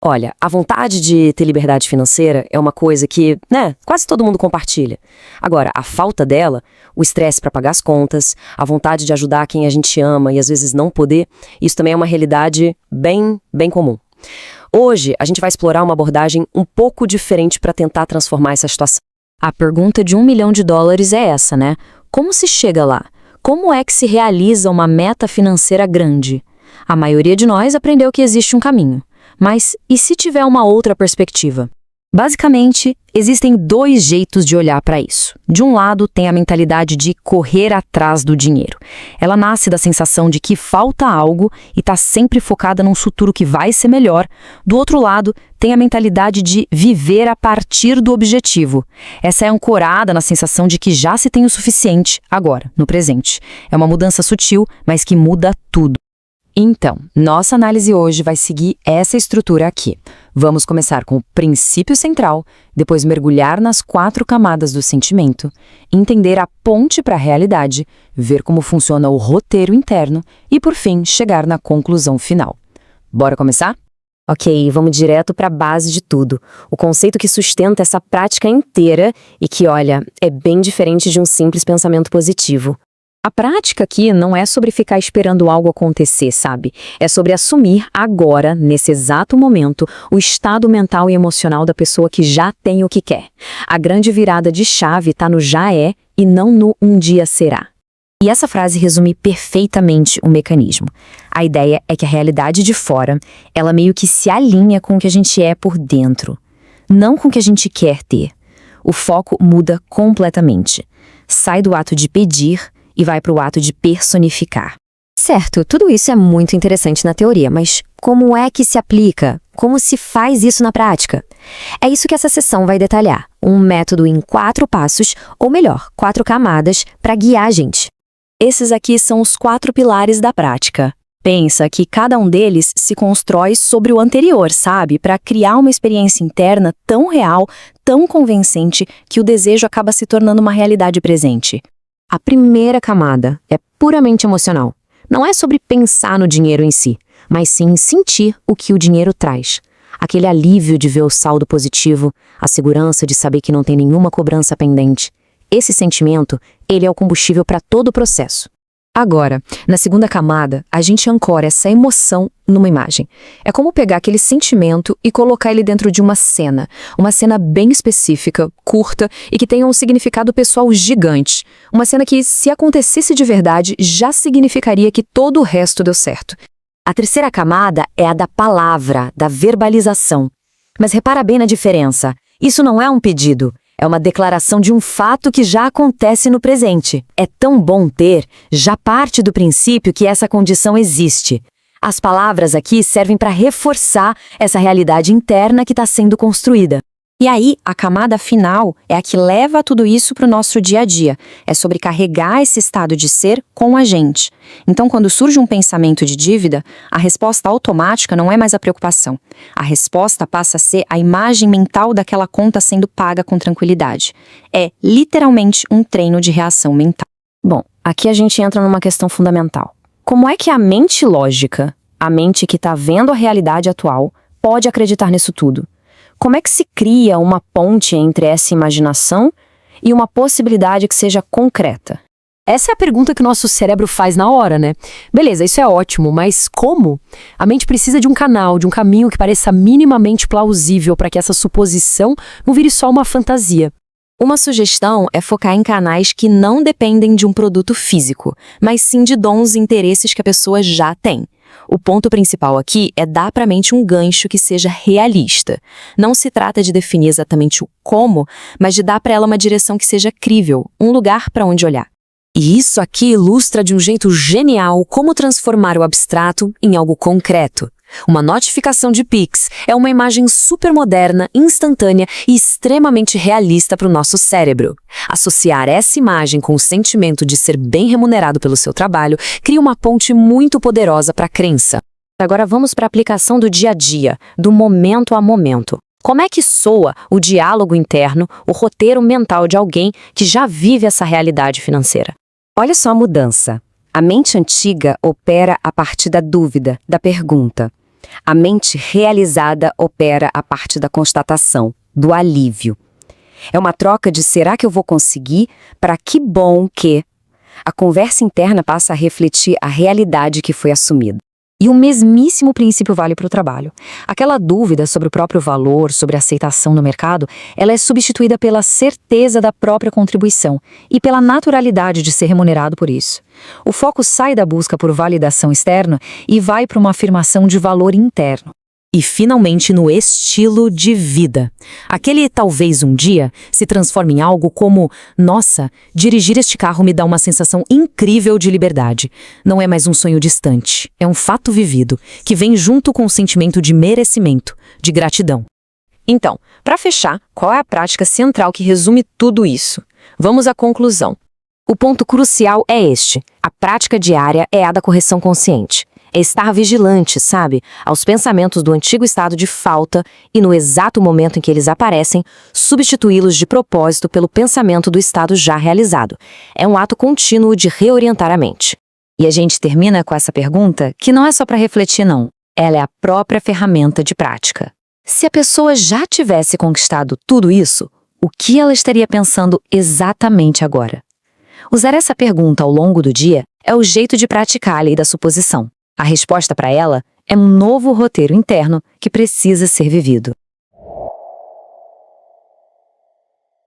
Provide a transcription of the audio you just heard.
Olha, a vontade de ter liberdade financeira é uma coisa que, quase todo mundo compartilha. Agora, a falta dela, o estresse para pagar as contas, a vontade de ajudar quem a gente ama e às vezes não poder, isso também é uma realidade bem comum. Hoje, a gente vai explorar uma abordagem um pouco diferente para tentar transformar essa situação. A pergunta de $1 milhão é essa, né? Como se chega lá? Como é que se realiza uma meta financeira grande? A maioria de nós aprendeu que existe um caminho. Mas e se tiver uma outra perspectiva? Basicamente, existem 2 jeitos de olhar para isso. De um lado, tem a mentalidade de correr atrás do dinheiro. Ela nasce da sensação de que falta algo e está sempre focada num futuro que vai ser melhor. Do outro lado, tem a mentalidade de viver a partir do objetivo. Essa é ancorada na sensação de que já se tem o suficiente agora, no presente. É uma mudança sutil, mas que muda tudo. Então, nossa análise hoje vai seguir essa estrutura aqui. Vamos começar com o princípio central, depois mergulhar nas 4 camadas do sentimento, entender a ponte para a realidade, ver como funciona o roteiro interno e, por fim, chegar na conclusão final. Bora começar? Ok, vamos direto para a base de tudo. O conceito que sustenta essa prática inteira e que, olha, é bem diferente de um simples pensamento positivo. A prática aqui não é sobre ficar esperando algo acontecer, sabe? É sobre assumir agora, nesse exato momento, o estado mental e emocional da pessoa que já tem o que quer. A grande virada de chave está no já é e não no um dia será. E essa frase resume perfeitamente o mecanismo. A ideia é que a realidade de fora, ela meio que se alinha com o que a gente é por dentro, não com o que a gente quer ter. O foco muda completamente. Sai do ato de pedir e vai para o ato de personificar. Certo, tudo isso é muito interessante na teoria, mas como é que se aplica? Como se faz isso na prática? É isso que essa sessão vai detalhar. Um método em 4 passos, ou melhor, 4 camadas, para guiar a gente. Esses aqui são os 4 pilares da prática. Pensa que cada um deles se constrói sobre o anterior, sabe? Para criar uma experiência interna tão real, tão convincente, que o desejo acaba se tornando uma realidade presente. A primeira camada é puramente emocional. Não é sobre pensar no dinheiro em si, mas sim sentir o que o dinheiro traz. Aquele alívio de ver o saldo positivo, a segurança de saber que não tem nenhuma cobrança pendente. Esse sentimento, ele é o combustível para todo o processo. Agora, na segunda camada, a gente ancora essa emoção numa imagem. É como pegar aquele sentimento e colocar ele dentro de uma cena bem específica, curta e que tenha um significado pessoal gigante. Uma cena que, se acontecesse de verdade, já significaria que todo o resto deu certo. A terceira camada é a da palavra, da verbalização. Mas repara bem na diferença. Isso não é um pedido. É uma declaração de um fato que já acontece no presente. É tão bom ter, já parte do princípio que essa condição existe. As palavras aqui servem para reforçar essa realidade interna que está sendo construída. E aí, a camada final é a que leva tudo isso para o nosso dia a dia. É sobre carregar esse estado de ser com a gente. Então, quando surge um pensamento de dívida, a resposta automática não é mais a preocupação. A resposta passa a ser a imagem mental daquela conta sendo paga com tranquilidade. É literalmente um treino de reação mental. Bom, aqui a gente entra numa questão fundamental. Como é que a mente lógica, a mente que está vendo a realidade atual, pode acreditar nisso tudo? Como é que se cria uma ponte entre essa imaginação e uma possibilidade que seja concreta? Essa é a pergunta que o nosso cérebro faz na hora, né? Beleza, isso é ótimo, mas como? A mente precisa de um canal, de um caminho que pareça minimamente plausível para que essa suposição não vire só uma fantasia. Uma sugestão é focar em canais que não dependem de um produto físico, mas sim de dons e interesses que a pessoa já tem. O ponto principal aqui é dar para a mente um gancho que seja realista. Não se trata de definir exatamente o como, mas de dar para ela uma direção que seja crível, um lugar para onde olhar. E isso aqui ilustra de um jeito genial como transformar o abstrato em algo concreto. Uma notificação de Pix é uma imagem super moderna, instantânea e extremamente realista para o nosso cérebro. Associar essa imagem com o sentimento de ser bem remunerado pelo seu trabalho cria uma ponte muito poderosa para a crença. Agora vamos para a aplicação do dia a dia, do momento a momento. Como é que soa o diálogo interno, o roteiro mental de alguém que já vive essa realidade financeira? Olha só a mudança. A mente antiga opera a partir da dúvida, da pergunta. A mente realizada opera a partir da constatação, do alívio. É uma troca de será que eu vou conseguir para que bom que... A conversa interna passa a refletir a realidade que foi assumida. E o mesmíssimo princípio vale para o trabalho. Aquela dúvida sobre o próprio valor, sobre a aceitação no mercado, ela é substituída pela certeza da própria contribuição e pela naturalidade de ser remunerado por isso. O foco sai da busca por validação externa e vai para uma afirmação de valor interno. E, finalmente, no estilo de vida. Aquele talvez um dia se transforme em algo como: nossa, dirigir este carro me dá uma sensação incrível de liberdade. Não é mais um sonho distante, é um fato vivido, que vem junto com o sentimento de merecimento, de gratidão. Então, para fechar, qual é a prática central que resume tudo isso? Vamos à conclusão. O ponto crucial é este: a prática diária é a da correção consciente. É estar vigilante, sabe, aos pensamentos do antigo estado de falta e, no exato momento em que eles aparecem, substituí-los de propósito pelo pensamento do estado já realizado. É um ato contínuo de reorientar a mente. E a gente termina com essa pergunta, que não é só para refletir, não. Ela é a própria ferramenta de prática. Se a pessoa já tivesse conquistado tudo isso, o que ela estaria pensando exatamente agora? Usar essa pergunta ao longo do dia é o jeito de praticar a lei da suposição. A resposta para ela é um novo roteiro interno que precisa ser vivido.